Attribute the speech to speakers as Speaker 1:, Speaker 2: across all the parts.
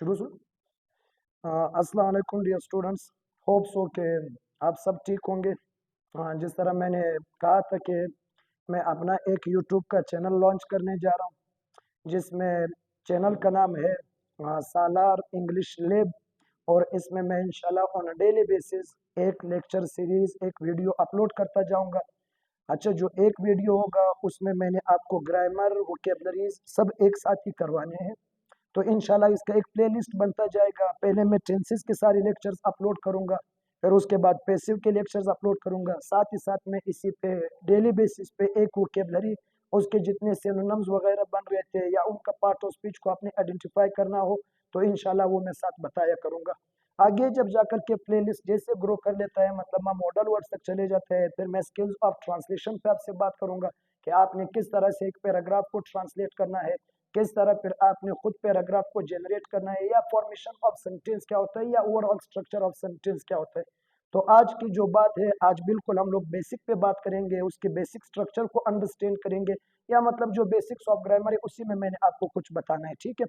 Speaker 1: शुरू से अस्सलाम वालेकुम डियर स्टूडेंट्स। होप सो के आप सब ठीक होंगे। जिस तरह मैंने कहा था कि मैं अपना एक यूट्यूब का चैनल लॉन्च करने जा रहा हूं, जिसमें चैनल का नाम है सालार इंग्लिश लैब। और इसमें मैं इंशाल्लाह ऑन अ डेली बेसिस एक लेक्चर सीरीज, एक वीडियो अपलोड करता जाऊंगा। अच्छा, जो एक वीडियो होगा उसमें मैंने आपको ग्रामर, वोकेबलरीज सब एक साथ ही करवाने हैं। तो इंशाल्लाह इसका एक प्लेलिस्ट बनता जाएगा। पहले मैं टेंसेस के सारे लेक्चर्स अपलोड करूंगा, फिर उसके बाद पैसिव के लेक्चर्स अपलोड करूंगा। साथ ही साथ में इसी पे डेली बेसिस पे एक वोकेबलरी, उसके जितने सिनोनिम्स वगैरह बन रहे थे या उनका पार्ट ऑफ स्पीच को आपने आइडेंटिफाई करना हो तो इंशाल्लाह वो मैं साथ बताया करूंगा। आगे जब जाकर के प्लेलिस्ट जैसे ग्रो कर लेता है, मतलब हम मॉडल वर्ड्स तक चले जाते हैं, फिर मैं स्किल्स ऑफ ट्रांसलेशन पे आपसे बात करूंगा कि आपने किस तरह से एक पैराग्राफ को ट्रांसलेट करना है, किस तरह फिर आपने खुद पैराग्राफ को जनरेट करना है, या फॉर्मेशन ऑफ सेंटेंस क्या होता है, या ओवरऑल स्ट्रक्चर ऑफ सेंटेंस क्या होता है। तो आज की जो बात है, आज बिल्कुल हम लोग बेसिक पे बात करेंगे, उसके बेसिक स्ट्रक्चर को अंडरस्टैंड करेंगे, या मतलब जो बेसिक्स ऑफ ग्रामर है उसी में मैंने आपको कुछ बताना है। ठीक है,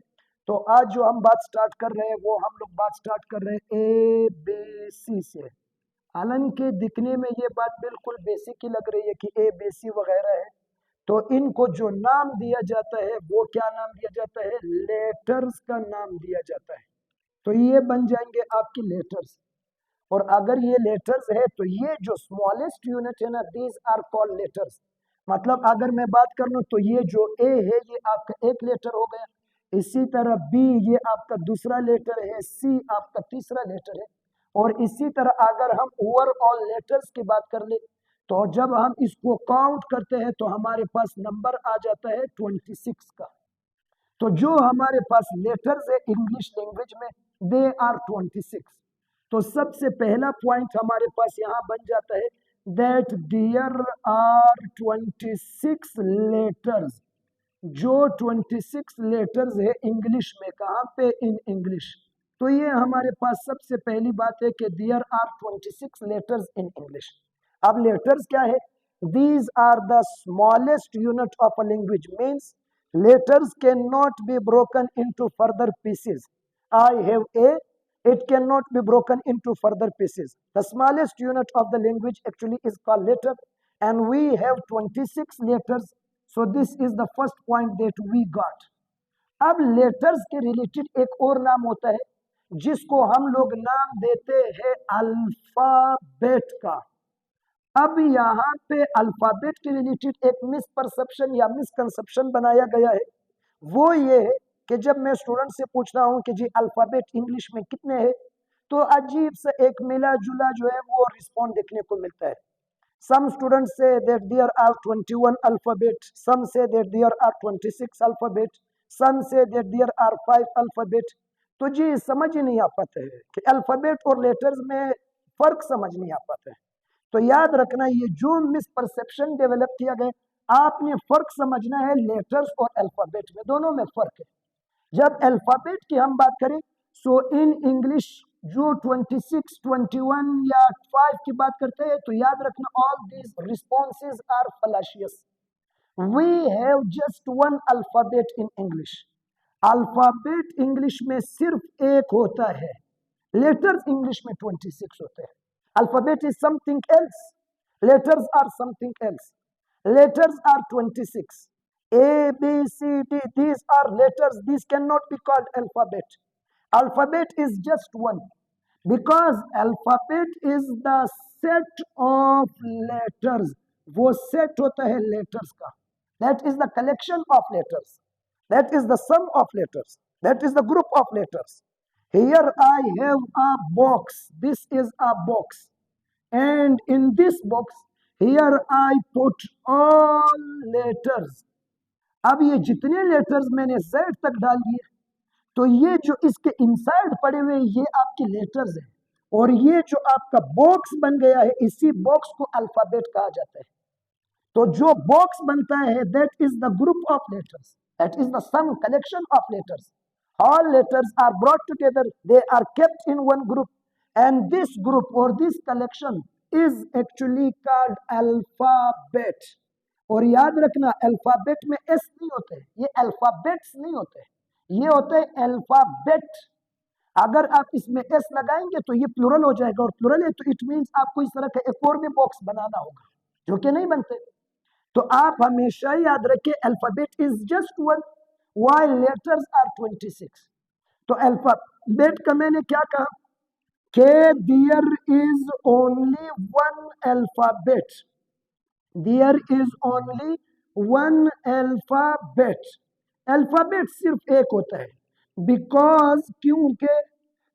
Speaker 1: तो आज जो हम बात स्टार्ट कर रहे हैं वो हम लोग बात स्टार्ट कर रहे हैं ए बी सी से। हालांकि दिखने में ये बात बिल्कुल बेसिक ही लग रही है कि ए बी सी वगैरह है, तो इनको जो नाम दिया जाता है वो क्या नाम दिया जाता है? लेटर्स का नाम दिया जाता है। तो ये बन जाएंगे आपकी लेटर्स। और अगर ये लेटर्स है तो ये जो स्मॉलेस्ट यूनिट है ना, दीज आर कॉल्ड लेटर्स। मतलब अगर मैं बात कर लूं तो ये जो ए है ये आपका एक लेटर हो गया, इसी तरह बी ये आपका दूसरा लेटर है, सी आपका तीसरा लेटर है। और इसी तरह अगर हम ओवरऑल लेटर्स की बात कर ले तो जब हम इसको काउंट करते हैं तो हमारे पास नंबर आ जाता है 26 का। तो जो हमारे पास लेटर्स है इंग्लिश लैंग्वेज में, दे आर 26। तो सबसे पहला पॉइंट हमारे पास यहां बन जाता है दैट देयर आर 26 लेटर्स। जो 26 लेटर्स है इंग्लिश में, कहां पे? In English. तो ये हमारे पास सबसे पहली बात है कि there are 26 letters in English. अब लेटर्स क्या है? These are the smallest unit of a language, means letters cannot be broken into further pieces. I have a, it cannot be broken into further pieces. The smallest unit of the language actually is called letter, and we have 26 letters. So this is the first point that we got. अब letters के related एक और नाम होता है जिसको हम लोग नाम देते हैं अल्फाबेट का। अब यहाँ पे अल्फाबेट के रिलेटेड एक मिसपरसेप्शन या मिसकंसेप्शन बनाया गया है। वो ये है कि जब मैं स्टूडेंट से पूछता हूँ कि जी अल्फाबेट इंग्लिश में कितने हैं, तो अजीब सा एक मिला जुला जो है वो रिस्पॉन्ड देखने को मिलता है। Some students say that there are 21 alphabet, some say that there are 26 alphabet, some say that there are 5 alphabet। तो जी समझ ही नहीं आ पाता है कि अल्फाबेट और लेटर्स में फर्क समझ नहीं आ पाता है। तो याद रखना, ये जो मिसपरसेप्शन डेवलप किया गया, आपने फर्क समझना है लेटर्स और अल्फाबेट में, दोनों में फर्क है। जब अल्फाबेट की हम बात करें सो इन इंग्लिश जो 26, 21 या 5 की बात करते हैं तो याद रखना all these responses are fallacious. We have just one alphabet in English. Alphabet English में सिर्फ एक होता है, लेटर्स इंग्लिश में 26 होते हैं। Alphabet is something else, letters are something else. Letters are 26. A, B, C, D. These are letters. These cannot be called alphabet. Alphabet is just one. Because alphabet is the set of letters. वो set होता है letters का. That is the collection of letters. That is the sum of letters. That is the group of letters. Here I have a box. This is a box. And in this box, here I put all letters. अब ये जितने letters मैंने Z तक डाल दिए, तो ये जो इसके इनसाइड पड़े हुए ये आपके लेटर्स हैं। और ये जो आपका बॉक्स बन गया है, इसी बॉक्स को अल्फाबेट कहा जाता है। तो जो बॉक्स बनता है that is the group of letters, that is the sum collection of letters. All letters are brought together, they are kept in one group, and this group और this collection is actually called alphabet। और याद रखना alphabet में S नहीं होते, ये alphabets नहीं होते, ये होते हैं अल्फाबेट। अगर आप इसमें एस लगाएंगे तो ये प्लूरल हो जाएगा, और प्लूरल है तो इट मीन्स आपको इस तरह का एक और भी बॉक्स बनाना होगा, जो कि नहीं बनते। तो आप हमेशा याद रखें alphabet is just one while letters are 26। तो अल्फाबेट का मैंने क्या कहा कि there is only one alphabet, there is only one alphabet. Alphabet सिर्फ एक होता है, बिकॉज क्योंकि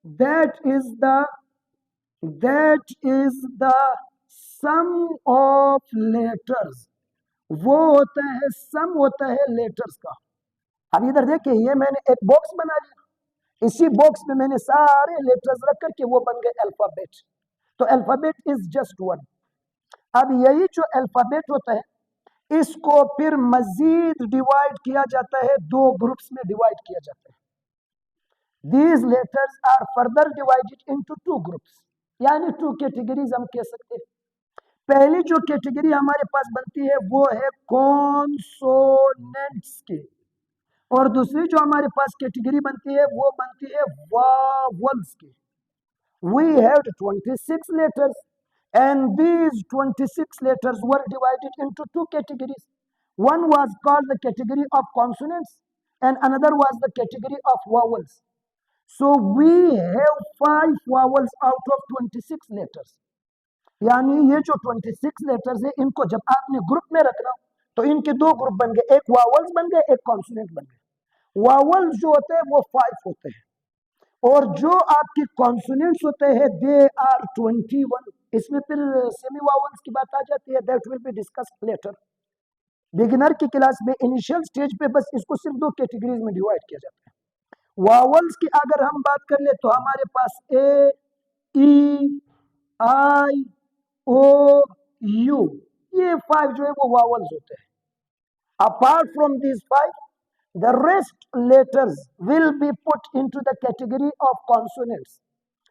Speaker 1: that is the that is the sum of letters, वो होता है सम होता है लेटर्स का। अब इधर देखिए, ये मैंने एक बॉक्स बना लिया, इसी बॉक्स में मैंने सारे लेटर्स रख करके वो बन गए अल्फाबेट। तो अल्फाबेट इज जस्ट वन। अब यही जो अल्फाबेट होता है, इसको फिर मजीद डिवाइड किया जाता है, दो ग्रुप्स में डिवाइड किया जाता है। These letters are further divided into two groups, यानी टू कैटेगरीज हम कह सकते हैं। पहली जो कैटेगरी हमारे पास बनती है वो है कॉन्सोनेंट्स की, और दूसरी जो हमारे पास कैटेगरी बनती है वो बनती है वावल्स की। We had 26 letters and these 26 letters were divided into two categories. One was called the category of consonants and another was the category of vowels. So we have 5 vowels out of 26 letters. यानी ये जो 26 letters है, इनको जब आपने group में रखना तो इनके दो ग्रुप बन गए, एक वावल्स बन गए, एक कॉन्सोनेंट बन गए। वावल्स जो होते हैं वो 5 होते हैं, और जो आपके कॉन्सोनेंट्स होते हैं दे आर 21। इसमें फिर सेमी वावल्स की बात आ जाती है, that will be discussed later. Beginner की क्लास में इनिशियल स्टेज पे बस इसको सिर्फ दो कैटेगरीज में डिवाइड किया जाता है। वावल्स की अगर हम बात कर ले तो हमारे पास ए, ई, आई, ओ, यू, ये 5 जो है वो वावल्स होते हैं। Apart from this 5, the rest letters will be put into the category of consonants,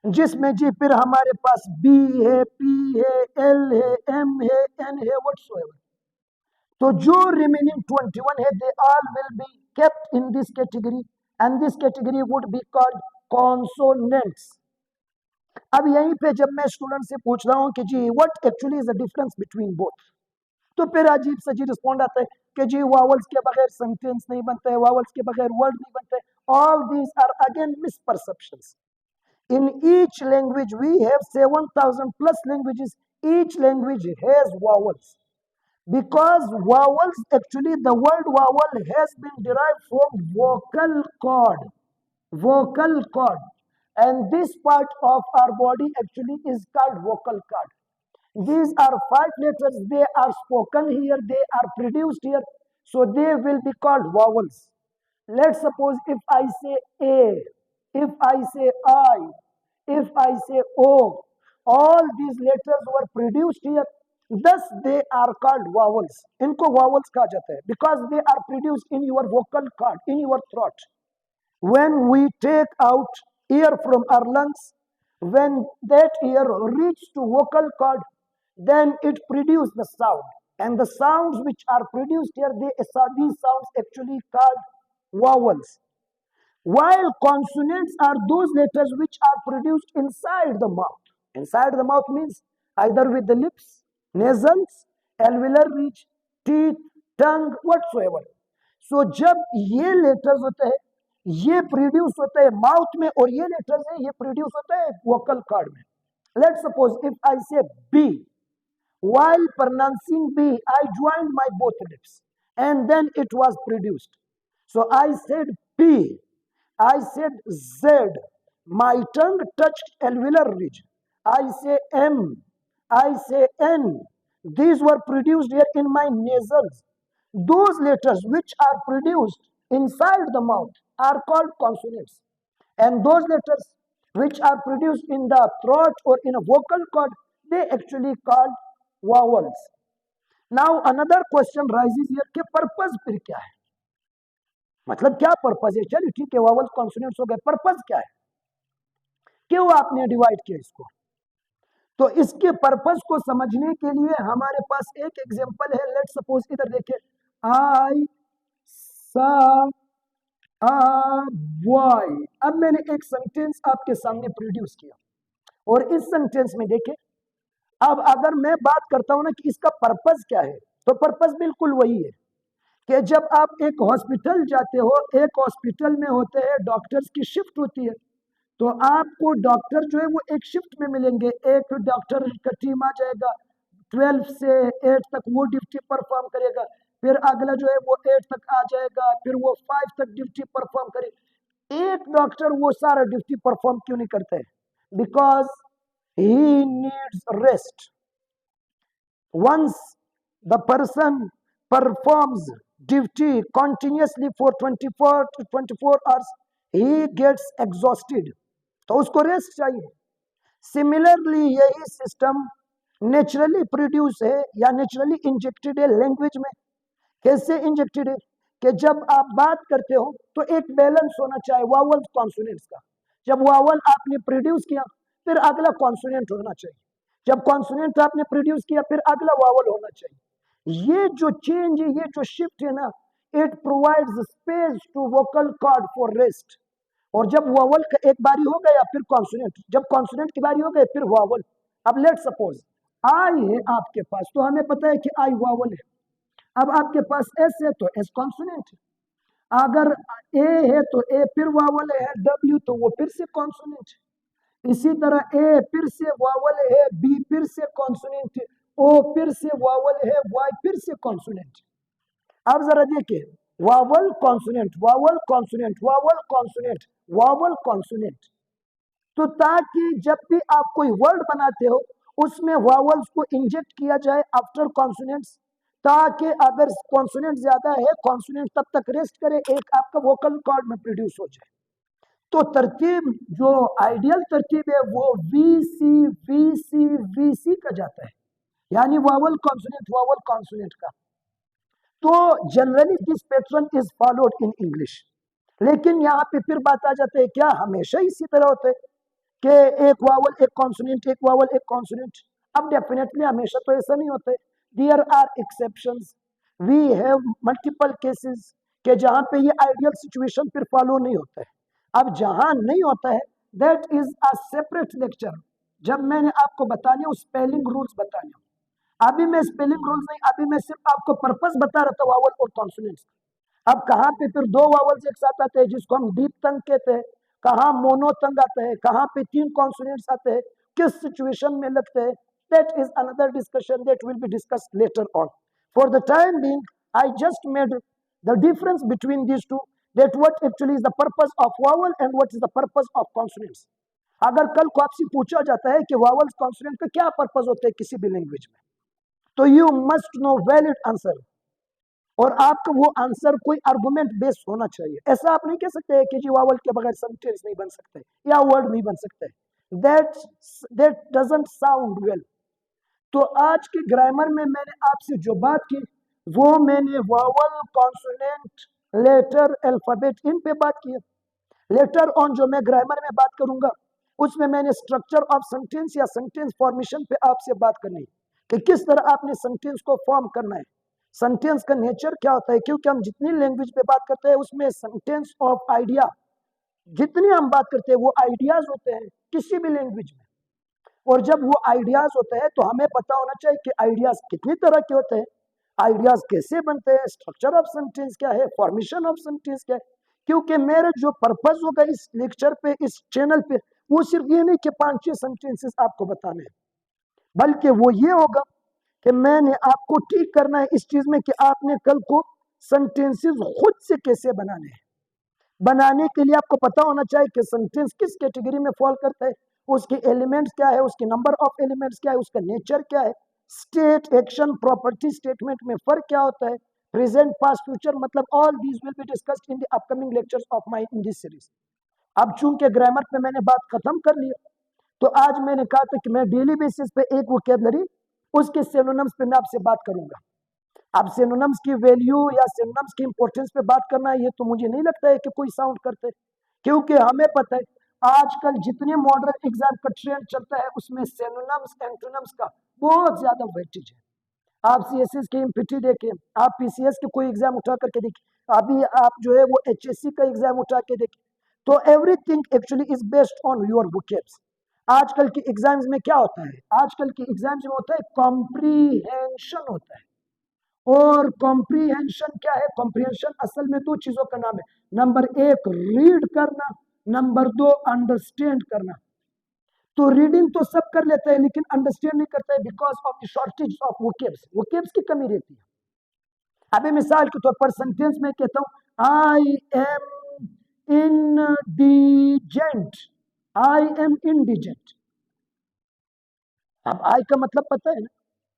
Speaker 1: जिसमें जी फिर हमारे पास बी है, पी है, एल है, एम है, एन है, whatsoever। तो जो रिमेनिंग 21 है, they all will be kept in this category and this category would be called consonants। अब यहीं पे जब मैं स्टूडेंट से पूछ रहा हूं कि जी what actually is the difference between both, तो फिर अजीब सा जी रिस्पॉन्ड आता है कि जी वावल्स के बगैर सेंटेंस नहीं बनता है, वावल्स के बगैर वर्ड नहीं बनता है। All these are again misperceptions. In each language we have 7000 plus languages, each language has vowels, because vowels, actually the word vowel has been derived from vocal cord, and this part of our body actually is called vocal cord. These are 5 letters, they are spoken here, they are produced here, so they will be called vowels. Let's suppose if I say A, if I say I, if I say O, all these letters were produced here, thus they are called vowels. इनको vowels कहा जाता है because they are produced in your vocal cord, in your throat. When we take out air from our lungs, when that air reaches to vocal cord, then it produces the sound. And the sounds which are produced here, these sounds actually called vowels. While consonants are those letters which are produced inside the mouth. Inside the mouth means either with the lips, nasals, alveolar ridge, teeth, tongue, whatsoever. So जब ये letters होते हैं, ये produce होता है mouth में, और ये लेटर्स है ये प्रोड्यूस होता है वोकल कॉर्ड में। लेट्स सपोज इफ आई से B, while pronouncing B I joined my both lips and then it was produced. So I said P, I said Z, my tongue touched alveolar ridge, I say M, I say N, these were produced here in my nasals. Those letters which are produced inside the mouth are called consonants, and those letters which are produced in the throat or in a vocal cord, they actually called vowels. Now another question rises here कि purpose फिर क्या है, मतलब क्या purpose है। चलिए ठीक है, वावल्स कॉन्सोनेंट्स हो गए, पर्पस क्या है, क्यों आपने डिवाइड किया इसको। तो इसके पर्पस को समझने के लिए हमारे पास एक एग्जांपल है। लेट्स सपोज इधर देखिए, आई सा a boy अब मैंने एक सेंटेंस आपके सामने प्रोड्यूस किया और इस सेंटेंस में देखें, अब अगर मैं बात करता हूं ना कि इसका पर्पस क्या है, तो पर्पस बिल्कुल वही है कि जब आप एक हॉस्पिटल जाते हो, एक हॉस्पिटल में होते हैं डॉक्टर्स की शिफ्ट होती है, तो आपको डॉक्टर जो है वो एक शिफ्ट में मिलेंगे। एक डॉक्टर का टीम आ जाएगा, 12 से 8 तक वो ड्यूटी परफॉर्म करेगा, फिर अगला जो है वो 8 तक आ जाएगा, फिर वो 5 तक ड्यूटी परफॉर्म करेगा। एक डॉक्टर वो सारा ड्यूटी परफॉर्म क्यों नहीं करते हैं? Because he needs rest. Once the person performs duty continuously for 24 to 24 hours, he gets exhausted. तो उसको रेस्ट चाहिए। सिमिलरली यही सिस्टम नेचुरली प्रोड्यूस है या नेचुरली इंजेक्टेड है लैंग्वेज में। कैसे इंजेक्टेड है? कि जब आप बात करते हो तो एक बैलेंस होना चाहिए वावल कॉन्सोनेंट्स का। जब वावल आपने प्रोड्यूस किया, फिर अगला कॉन्सोनेंट होना चाहिए। जब कॉन्सोनेंट आपने प्रोड्यूस किया, फिर अगला वावल होना चाहिए। ये जो चेंज है, ये जो शिफ्ट है ना, it provides space to vocal cord for rest. और जब वावल का एक बारी हो गया, फिर कॉन्सोनेंट, जब कॉन्सोनेंट की बारी हो गई, फिर वावल। अब लेट सपोज आई है आपके पास, तो हमें पता है कि आई वावल है। अब आपके पास एस है तो एस कॉन्सोनेंट है। अगर ए है तो ए फिर वावल है, डब्ल्यू तो वो फिर से कॉन्सोनेंट है। इसी तरह ए फिर से वावल है, बी फिर से कॉन्सोनेंट है, ओ फिर से वावल है, वाई फिर से कॉन्सोनेंट। अब जरा देखिए, vowel consonant, vowel consonant, vowel consonant, vowel consonant. तो ताकि जब भी आप कोई वर्ड बनाते हो उसमें वावल्स को इंजेक्ट किया जाए आफ्टर कॉन्सोनेंट्स, ताकि अगर कॉन्सोनेंट ज्यादा है, कॉन्सोनेंट तब तक रेस्ट करे, एक आपका वोकल कॉर्ड में प्रोड्यूस हो जाए। तो तरतीब जो आइडियल तरतीब है वो V C V C V C का जाता है, यानी वावल कॉन्सोनेंट वावल कॉन्सोनेंट का। तो generally this pattern is followed in English. लेकिन यहाँ पे फिर बात आ जाती है, क्या हमेशा इसी तरह होते कि एक वावल एक कॉन्सोनेंट, एक वावल एक कॉन्सोनेंट? अब डेफिनेटली हमेशा तो ऐसा नहीं होते, there are exceptions. We have multiple cases के जहाँ पे ये आइडियल सिचुएशन फिर फॉलो नहीं होता है। अब जहाँ नहीं होता है, that is a separate lecture. जब मैंने आपको बताने स्पेलिंग रूल्स बताने, अभी मैं स्पेलिंग रूल्स नहीं, अभी मैं सिर्फ आपको पर्पस बता रहा था वावल और कॉन्सोनेंट्स। अब कहाँ पे फिर दो वावल्स एक साथ आते हैं जिसको हम डीप तंग कहते हैं, कहाँ मोनो तंग आता है, कहाँ पे तीन कॉन्सोनेंट्स आते हैं, किस सिचुएशन में लगते हैं, that is another discussion that will be discussed later on. For the time being I just made the difference between these two, that what actually is the purpose of vowel and what is the purpose of consonants. अगर कल को आपसे पूछा जाता है कि vowels consonant का क्या पर्पस होता है किसी भी लैंग्वेज में, तो you must know valid answer, और आपका वो आंसर कोई आर्गुमेंट बेस्ड होना चाहिए। ऐसा आप नहीं कह सकते कि जी वावल के बगैर सेंटेंस नहीं बन सकते या वर्ड नहीं बन सकते, that that doesn't sound well. तो आज के ग्रामर में मैंने आपसे जो बात की वो मैंने वावल कॉन्सोनेंट लेटर अल्फाबेट इन पे बात की है। लेटर ऑन जो मैं ग्रामर में बात करूंगा उसमें मैंने स्ट्रक्चर ऑफ सेंटेंस या सेंटेंस फॉर्मेशन पे आपसे बात करनी है कि किस तरह आपने सेंटेंस को फॉर्म करना है, सेंटेंस का नेचर क्या होता है। क्योंकि हम जितनी लैंग्वेज पे बात करते हैं उसमें सेंटेंस ऑफ आइडिया, जितनी हम बात करते हैं वो आइडियाज होते हैं किसी भी लैंग्वेज में। और जब वो आइडियाज होते हैं तो हमें पता होना चाहिए कि आइडियाज कितनी तरह के होते हैं, आइडियाज कैसे बनते हैं, स्ट्रक्चर ऑफ सेंटेंस क्या है, फॉर्मेशन ऑफ सेंटेंस क्या है। क्योंकि मेरे जो पर्पज होगा इस लेक्चर पे, इस चैनल पे, वो सिर्फ ये नहीं कि 5-6 सेंटेंसेस आपको बताने हैं, बल्कि वो ये होगा कि मैंने आपको ठीक करना है इस चीज में कि आपने कल को सेंटेंसेस खुद से कैसे बनाने हैं। बनाने के लिए आपको पता होना चाहिए कि सेंटेंस किस कैटेगरी में फॉल करता है, उसके एलिमेंट्स क्या है, उसके नंबर ऑफ एलिमेंट्स क्या है, उसका नेचर क्या है, स्टेट, एक्शन, प्रॉपर्टी, स्टेटमेंट में फर्क क्या होता है, प्रेजेंट, पास्ट, फ्यूचर, मतलब all these will be discussed in the upcoming lectures of my in this series. अब चूंकि ग्रामर पे मैंने बात खत्म कर ली, तो आज मैंने कहा था कि मैं डेली बेसिस पे एक वोकैबुलरी उसके सिनोनिम्स पे मैं आपसे बात करूंगा। अब सिनोनिम्स की वैल्यू या सिनोनिम्स की इंपॉर्टेंस पे बात करना है, ये तो मुझे नहीं लगता है कि कोई साउंड करते, क्योंकि हमें पता है आजकल जितने मॉडर्न एग्जाम का ट्रेंड चलता है उसमें सिनोनिम्स एंटोनिम्स का बहुत ज्यादा वेटेज है। आप सीएसएस के एमपीटी देखें, आप पीसीएस के कोई एग्जाम उठा करके देखिए, अभी आप जो है वो एचएससी का एग्जाम उठा के देखिए, तो everything actually is based on your vocabs. आजकल की एग्जाम्स में क्या होता है, आजकल की एग्जाम्स में होता है कॉम्प्रीहेंशन होता है। और कॉम्प्रीहेंशन क्या है, कॉम्प्रीहेंशन असल में दो चीजों का नाम है। नंबर एक रीड करना, नंबर दो अंडरस्टैंड करना। तो रीडिंग तो सब कर लेते हैं लेकिन अंडरस्टैंड नहीं करते हैं because of the shortage of vocabs, vocabs की कमी रहती है। अभी मिसाल के तौर पर सेंटेंस में कहता हूं I am indigent, I am indigent. अब आई का मतलब पता है ना,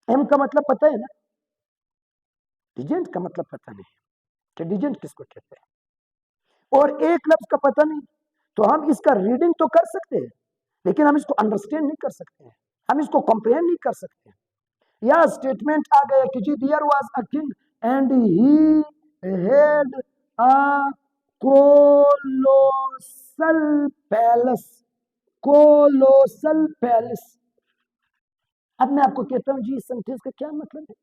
Speaker 1: एम का मतलब पता है ना, डिजेंट का मतलब पता नहीं कि डिजेंट किसको कहते हैं, और एक लफ्ज का पता नहीं। तो हम इसका रीडिंग तो कर सकते हैं लेकिन हम इसको अंडरस्टैंड नहीं कर सकते हैं, हम इसको कॉम्प्रिहेंड नहीं कर सकते हैं। या स्टेटमेंट आ गया कि जी there was a king and he had a colossal palace, colossal palace. अब मैं आपको कहता हूं जी इस सेंटेंस का क्या मतलब है।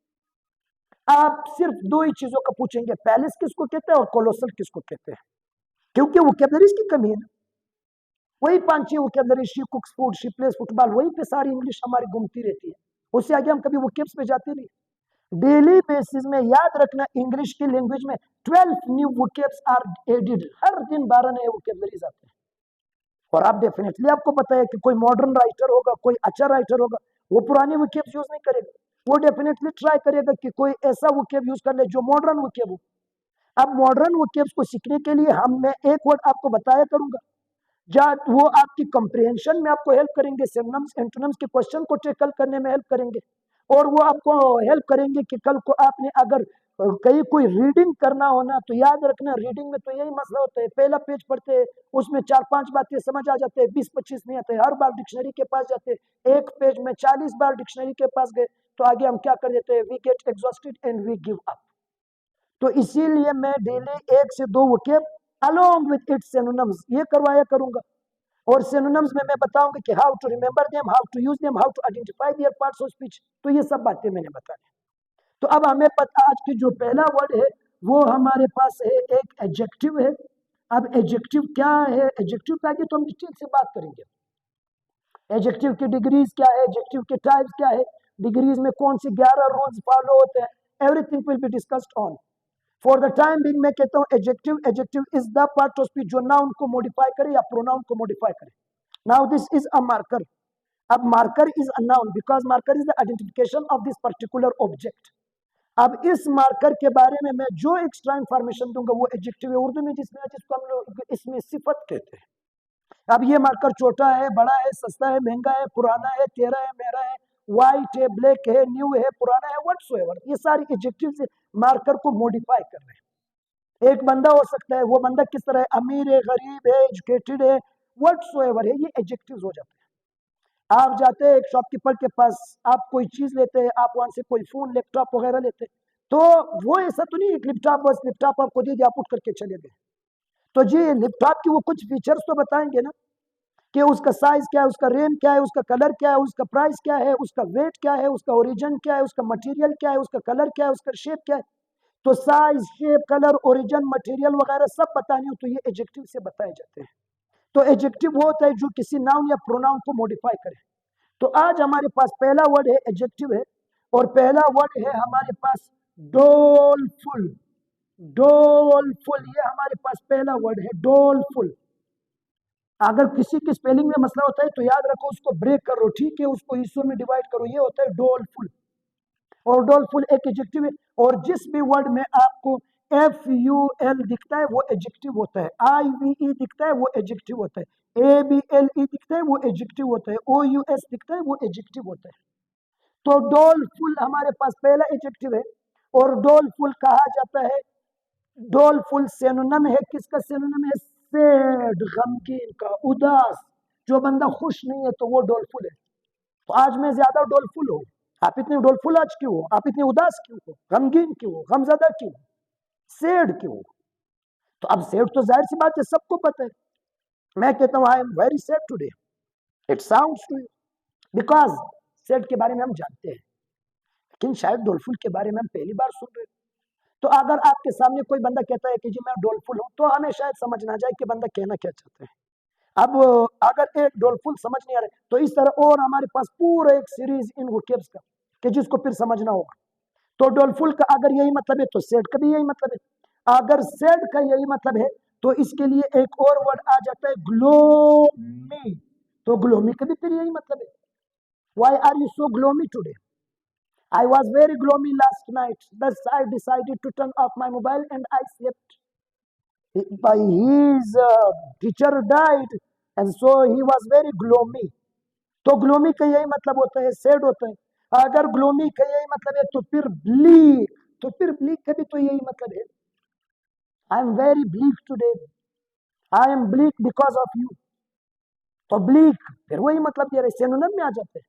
Speaker 1: आप सिर्फ दो ही चीजों का पूछेंगे, पैलेस किसको कहते हैं और कोलोसल किसको कहते हैं, क्योंकि वोकैबुलरीज की कमी है ना। वही पांच छह vocabulary, she कुक्स food, she place football, वही पे सारी इंग्लिश हमारी घूमती रहती है, उससे आगे हम कभी वोकैब्स पे जाते नहीं। डेली बेसिस में याद रखना, इंग्लिश की लैंग्वेज में 12 न्यू वोकैब्स आर एडेड, हर दिन 12 नए वोकैबुलरीज आते हैं। और आप डेफिनेटली, आपको पता है कि कोई मॉडर्न राइटर होगा, कोई अच्छा राइटर होगा, वो पुराने वोकैब्स यूज नहीं करेगा, वो डेफिनेटली ट्राई करेगा कि कोई ऐसा वोकैब यूज कर ले जो मॉडर्न वोकैब हो। अब मॉडर्न वोकैब्स को सीखने के लिए मैं एक वर्ड आपको बताया करूंगा, वो आपकी कंप्रिहेंशन में आपको हेल्प करेंगे, सिनोनिम्स एंटोनिम्स के क्वेश्चन को टैकल करने में हेल्प करेंगे, और वो आपको हेल्प करेंगे कि कल को आपने अगर कहीं कोई रीडिंग करना हो ना, तो याद रखना रीडिंग में तो यही मसला होता है, पहला पेज पढ़ते हैं उसमें 4-5 बातें समझ आ जाते हैं, 20-25 नहीं आते, हर बार डिक्शनरी के पास जाते हैं, एक पेज में 40 बार डिक्शनरी के पास गए तो आगे हम क्या कर देते हैं, we get exhausted and we give up. तो इसीलिए मैं डेली 1 से 2 vocab along with its synonyms ये करवाया करूंगा, और सिनोनिम्स में मैं बताऊंगा कि how to remember them, how to use them, how to identify their parts of speech. तो ये सब बातें मैंने बताई। तो अब हमें पता, आज की जो पहला वर्ड है वो हमारे पास है, एक एडजेक्टिव है। अब एडजेक्टिव क्या है, एडजेक्टिव के आगे तो हम डिटेल से बात करेंगे। एडजेक्टिव की डिग्रीज क्या है, एडजेक्टिव के टाइप्स क्या है, डिग्रीज में कौन सी 11 रूल्स फॉलो होते हैं, everything will be discussed on. For the time being मैं कहता हूँ adjective, adjective is the part of speech जो नाउन को मॉडिफाई करे या प्रोनाउन को मॉडिफाई करे। Now this is a marker. अब marker is a noun because marker is the identification of this particular object. अब इस मार्कर के बारे में मैं जो एक्स्ट्रा इंफॉर्मेशन दूंगा वो एडजेक्टिव है, उर्दू में जिसको हम लोग इसमें सिफत कहते हैं। अब ये मार्कर छोटा है, बड़ा है, सस्ता है, महंगा है, पुराना है, तेरा है, मेरा है, व्हाइट है, ब्लैक है, न्यू है, पुराना है, व्हाटसोएवर, ये सारी एडजेक्टिव से मार्कर को मॉडिफाई कर रहे हैं। एक बंदा हो सकता है, वो बंदा किस तरह है, अमीर है, गरीब है, एजुकेटेड है, व्हाटसोएवर है, ये एडजेक्टिव्स हो जाते हैं। आप जाते हैं एक शॉपकीपर के पास, आप कोई चीज लेते हैं, आप वहां से कोई फोन लैपटॉप वगैरह लेते हैं, तो वो ऐसा तो नहीं लैपटॉप बस लैपटॉप आपको दे दिया, आप उठ करके चले गए। तो जी लैपटॉप की वो कुछ फीचर्स तो बताएंगे ना, कि उसका साइज क्या है, उसका रैम क्या है, उसका कलर क्या है, उसका प्राइस क्या है, उसका वेट क्या है, उसका ओरिजिन क्या है, उसका मटेरियल क्या है, उसका कलर क्या है, उसका शेप क्या है। तो size, shape, colour, origin, material वगैरह सब बताने हो तो ये एडजेक्टिव से बताए जाते हैं। तो एडजेक्टिव वो होता है जो किसी नाउन या प्रोनाउन को मॉडिफाई करे। तो आज हमारे पास पहला वर्ड है एडजेक्टिव है, और पहला वर्ड है हमारे पास डोलफुल। डोलफुल ये हमारे पास पहला वर्ड है, डोलफुल। अगर किसी की स्पेलिंग में मसला होता है तो याद रखो, उसको ब्रेक करो, ठीक है, उसको हिस्सों में डिवाइड करो, ये होता है डोलफुल। और डोलफुल एक एडजेक्टिव है, और जिस भी वर्ड में आपको FUL दिखता है वो एडजेक्टिव होता है, IVE दिखता है वो एडजेक्टिव होता है, ABLE दिखता है वो एडजेक्टिव होता है, OUS दिखता है वो एडजेक्टिव होता है। तो डोलफुल हमारे पास पहला एडजेक्टिव है, और डोलफुल कहा जाता है, डोलफुल सिनोनिम है, किसका सिनोनिम है, सैड, गमगीन का, उदास। जो बंदा खुश नहीं है तो वो डोलफुल है। तो आज मैं ज्यादा डोलफुल हूँ, आप इतने डोलफुल आज क्यों हो, आप इतने उदास क्यों हो, गमगीन क्यों हो, गमजदा क्यों हो, सैड क्यों हो। तो अब सैड तो जाहिर सी बात है, सबको पता है। मैं कहता हूँ I am very sad today, it sounds to you, because sad के बारे में हम जानते हैं, लेकिन शायद डोलफुल के बारे में हम पहली बार सुन रहे हैं। तो अगर आपके सामने कोई बंदा कहता है कि जी मैं डोलफुल हूं, तो हमें शायद समझ ना जाए कि बंदा कहना क्या चाहते हैं। अब अगर एक डोलफुल समझ नहीं आ रहा है, तो इस तरह और हमारे पास पूरा एक सीरीज इन वोकेब्स का कि जिसको फिर समझना होगा। तो डोलफुल का अगर यही मतलब है तो सेड का भी यही मतलब है। अगर सेड का यही मतलब है तो इसके लिए एक और वर्ड आ जाता है ग्लोमी। तो ग्लोमी का भी फिर यही मतलब है। Why are you so gloomy today? I was very gloomy last night. Thus I decided to turn off my mobile and I slept. By his teacher died and so he was very gloomy. तो gloomy का यही मतलब होता है, sad होता है। अगर gloomy का यही मतलब है तो फिर ब्लीक, तो फिर ब्लीक का भी तो यही मतलब है। आई am very bleak today, I am bleak because of you. तो ब्लीक फिर वही मतलब दे रहे, सिनोनिम में आ जाते हैं।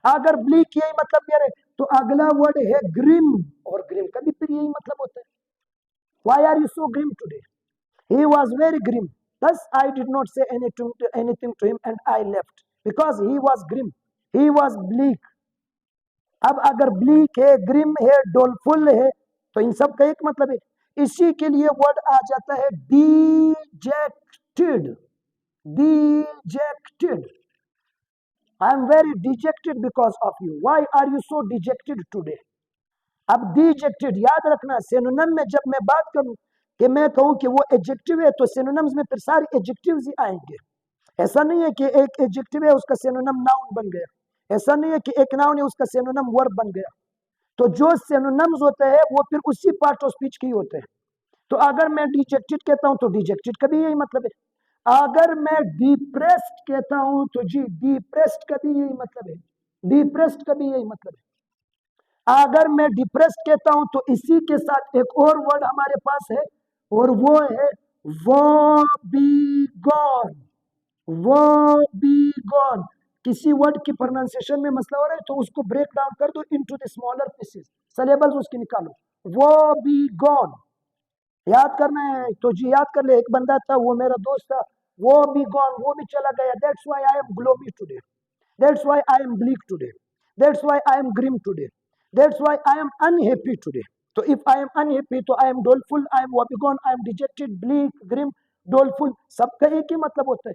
Speaker 1: अगर ब्लीक यही मतलब दे रहे तो अगला वर्ड है ग्रिम, और ग्रिम का भी फिर यही मतलब होता है। Why are you so grim today? He was very grim, thus I did not say anything to him and I left because he was grim, he was bleak। अब अगर ब्लीक है, ग्रिम है, डोलफुल है, तो इन सब का एक मतलब है। इसी के लिए वर्ड आ जाता है dejected. Dejected, I am very dejected because of you. Why are you so dejected today? अब डिजेक्टेड याद रखना, सिनोनिम में जब मैं बात करूं कि मैं कहूं कि वो एडजेक्टिव है, तो सिनोनिम्स में फिर सारे एडजेक्टिव्स ही आएंगे। ऐसा नहीं है कि एक एडजेक्टिव है उसका सिनोनिम नाउन बन गया, ऐसा नहीं है कि एक नाउन है उसका सिनोनिम वर्ब बन गया। तो जो सिनोनिम्स होते हैं वो फिर उसी पार्ट ऑफ स्पीच के ही होते हैं। तो अगर मैं डिजेक्टेड कहता हूं तो डिजेक्टेड का भी यही मतलब है। अगर मैं डिप्रेस्ड कहता हूं तो जी डिप्रेस्ड का भी यही मतलब है, डिप्रेस्ड का भी यही मतलब है। अगर मैं डिप्रेस्ड कहता हूं तो इसी के साथ एक और वर्ड हमारे पास है, और वो है वो बी गॉन। वो बी गॉन। किसी वर्ड की प्रोनाउंसिएशन में मसला हो रहा है तो उसको ब्रेक डाउन कर दो into the smaller pieces, syllables उसकी निकालो। वो बी गॉन याद करना है तो जी याद कर ले। एक बंदा था, वो मेरा दोस्त था, वो भी गॉन, वो भी चला गया। That's why I am gloomy today, that's why I am bleak today, that's why I am grim today, that's why I am unhappy today. तो इफ आई एम अनहैप्पी तो I am doleful, I am woebegone, I am dejected, bleak, grim, doleful, सबका एक ही मतलब होता है।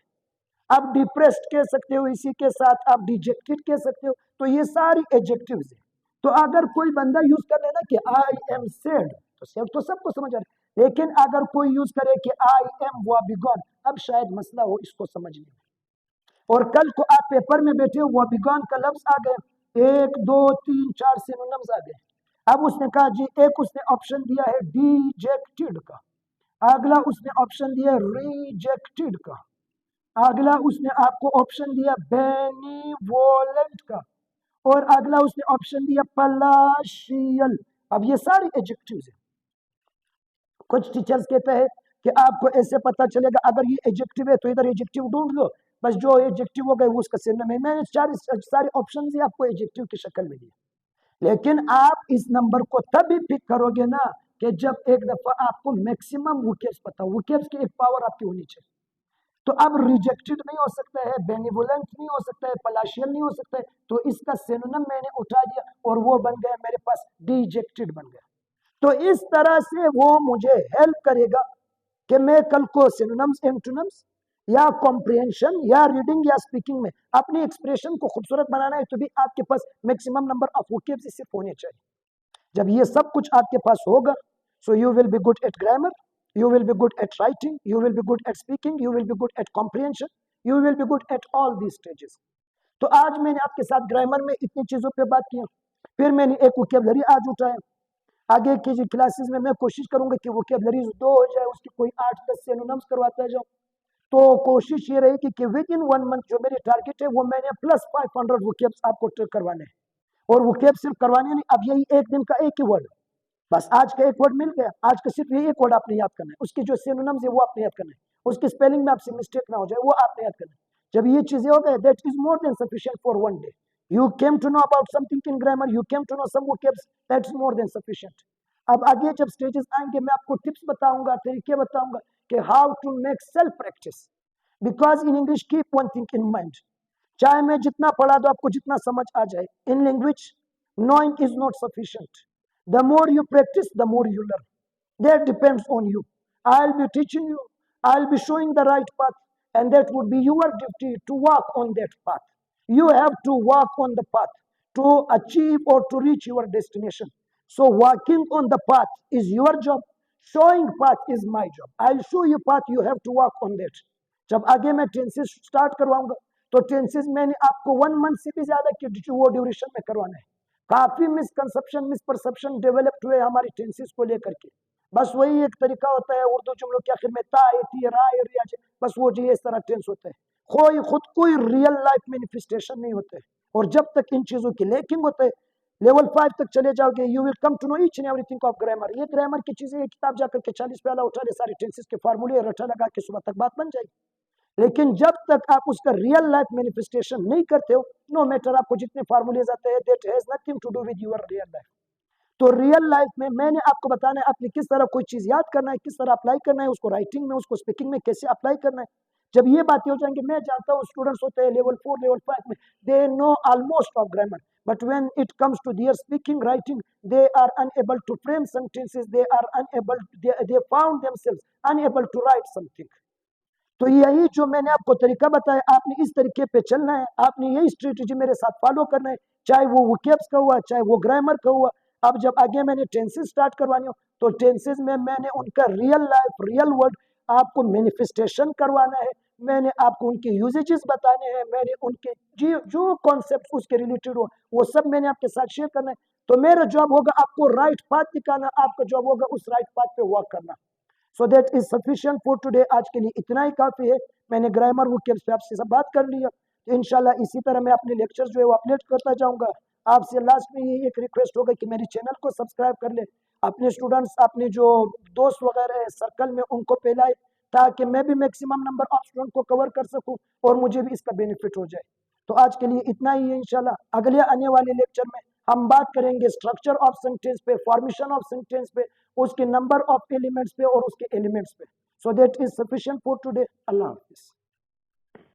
Speaker 1: आप depressed कह सकते हो, इसी के साथ आप डिजेक्टेड कह सकते हो। तो ये सारी एडजेक्टिव्स है। तो अगर कोई बंदा यूज कर लेना कि आई एम सैड, तो सैड तो सबको समझ आ रहा है। लेकिन अगर कोई यूज करे कि आई एम वॉबिगॉन, अब शायद मसला हो इसको समझने में। और कल को आप पेपर में बैठे हो, वॉबिगॉन का लफ्ज आ गए, 1 2 3 4 सिनोनिम्स आ गए। अब उसने कहा जी, एक उसने ऑप्शन दिया है डिजेक्टेड का, अगला उसने ऑप्शन दिया है रिजेक्टेड का, अगला उसने आपको ऑप्शन दिया बेनिवोलेंट का, और अगला उसने ऑप्शन दिया पलाशियल। अब ये सारी एडजेक्टिव्स है। कुछ टीचर्स कहते हैं कि आपको ऐसे पता चलेगा, अगर ये एडजेक्टिव है तो इधर एडजेक्टिव ढूंढ लो, बस जो एडजेक्टिव हो गए वो उसका सिनोनिम है। मैंने सारे ऑप्शन ही आपको एडजेक्टिव की शक्ल में दिए। लेकिन आप इस नंबर को तभी पिक करोगे ना कि जब एक दफा आपको मैक्सिमम वोकेब्स पता हो, वोकेब्स की एक पावर आपकी होनी चाहिए। तो अब रिजेक्टेड नहीं हो सकता है, बेनिवोलेंट नहीं हो सकता है, पलाशियल नहीं हो सकता है, तो इसका सिनोनिम मैंने उठा दिया और वो बन गया मेरे पास डिजेक्टेड बन गया। तो इस तरह से वो मुझे हेल्प करेगा कि मैं कल को सिनोनिम्स, एंटोनिम्स या कॉम्प्रिहेंशन या रीडिंग या स्पीकिंग में अपनी एक्सप्रेशन को खूबसूरत बनाना है, तो भी आपके पास मैक्सिमम नंबर ऑफ वोकेब्स सिर्फ होने चाहिए। जब ये सब कुछ आपके पास होगा, so you will be good at grammar, you will be good at writing, you will be good at speaking, you will be good at comprehension, you will be good at all these stages। तो आज मैंने आपके साथ grammar में इतनी चीजों पे बात की, फिर मैंने एक वोकैबुलरी आज उठाया। आगे की जो क्लासेस में मैं कोशिश करूंगा कि वोकैबुलरी 2 हो जाए, उसकी कोई 8 10 सिनोनिम्स करवाता जाऊं। तो कोशिश ये रहेगी कि विद इन 1 मंथ जो मेरी टारगेट है वो मैंने प्लस 500 वोकैब्स आपको करवाने हैं। और वोकैब सिर्फ करवाने नहीं, अब यही एक दिन का एक ही वर्ड, बस आज का एक वर्ड मिल गया, आज का सिर्फ ये एक वर्ड आपने याद करना है, उसकी जो सिनोनिम्स है वो आपने याद करना है, उसकी स्पेलिंग में आपसे मिस्टेक ना हो जाए वो आपने याद करना है। जब ये चीजें हो गए, that is more than sufficient for 1 day. You came to know about something in grammar, you came to know some vocabs, that's more than sufficient. अब आगे जब स्टेजेस आएंगे मैं आपको टिप्स बताऊंगा, तरीके बताऊंगा कि how to make self practice. Because in English keep one thing in mind, चाहे मैं जितना पढ़ा दो, आपको जितना समझ आ जाए, in language knowing is not sufficient, The more you practice, the more you learn. That depends on you. I'll be teaching you, I'll be showing the right path, and that would be your duty to walk on that path. You have to walk on the path to achieve or to reach your destination. So walking on the path is your job, showing path is my job. I'll show you path, you have to walk on that. जब आगे मैं tenses start करवाऊंगा तो tenses मैंने आपको 1 month से भी ज्यादा की वो ड्यूरेशन में करवाना है. काफी मिसकंसेप्शन मिसपरसेप्शन डेवलप्ड हुए हमारी टेंसेस को लेकर के. बस वही एक तरीका होता है उर्दू जुमलों के आखिर में ता ती रा रिया, बस वो जी इस तरह टेंस होता है. कोई खुद कोई रियल लाइफ मैनिफेस्टेशन नहीं होते. और जब तक इन चीजों की लेकिंग होते है, लेवल 5 तक चले जाओगे, you will come to know each and everything of grammar. ये ग्रामर की चीजें किताब जाकर के 40 प्याला उठा ले, सारे टेंसेस के फार्मूले रटा लगा के सुबह तक बात बन जाएगी. लेकिन जब तक आप उसका रियल लाइफ मैनिफेस्टेशन नहीं करते हो, नो मैटर आपको जितने फार्मूलेज आते हैं, that has nothing to do with your real life. तो रियल लाइफ में मैंने आपको बताना है आपने किस तरह कोई चीज याद करना है, किस तरह अप्लाई करना है, उसको राइटिंग में, उसको स्पीकिंग में कैसे अप्लाई करना है. जब ये बातें हो जाएंगी, मैं जानता हूँ स्टूडेंट्स होते हैं लेवल 4 लेवल 5 में, they know almost of grammar, but when it comes to their speaking writing, they are unable to frame sentences, they are unable, they found themselves unable to write something. तो यही जो मैंने आपको तरीका बताया, आपने इस तरीके पे चलना है, आपने यही स्ट्रेटेजी मेरे साथ फॉलो करना है, चाहे वो वोकैब्स का हुआ, चाहे वो ग्रामर का हुआ. अब जब आगे मैंने टेंसेस स्टार्ट करवानी हो, तो टेंसेस में मैंने उनका रियल लाइफ रियल वर्ड आपको मैनिफेस्टेशन करवाना है, मैंने आपको उनके यूजेजेस बताने हैं, मैंने उनके जो कॉन्सेप्ट उसके रिलेटेड हो वो सब मैंने आपके साथ शेयर करना है. तो मेरा जॉब होगा आपको राइट पाथ दिखाना, आपका जॉब होगा उस राइट पाथ पे वर्क करना. So that is sufficient for today. आज के लिए इतना ही काफी है. मैंने ग्रामर वोकैब्स पे आपसे सब बात कर लिया. तो इंशाल्लाह इसी तरह मैं अपने लेक्चर जो है वो अपडेट करता जाऊंगा. आपसे लास्ट में यही एक रिक्वेस्ट होगा कि मेरे चैनल को सब्सक्राइब कर ले, अपने स्टूडेंट्स, अपने जो दोस्त वगैरह है सर्कल में उनको फैलाए, ताकि मैं भी मैक्सिमम नंबर ऑफ स्टूडेंट को कवर कर सकूं और मुझे भी इसका बेनिफिट हो जाए. तो आज के लिए इतना ही है. इंशाल्लाह अगले आने वाले लेक्चर में हम बात करेंगे स्ट्रक्चर ऑफ सेंटेंस पे, फॉर्मेशन ऑफ सेंटेंस पे, उसके नंबर ऑफ एलिमेंट्स पे और उसके एलिमेंट्स पे. So that is sufficient for today. Allah Hafiz.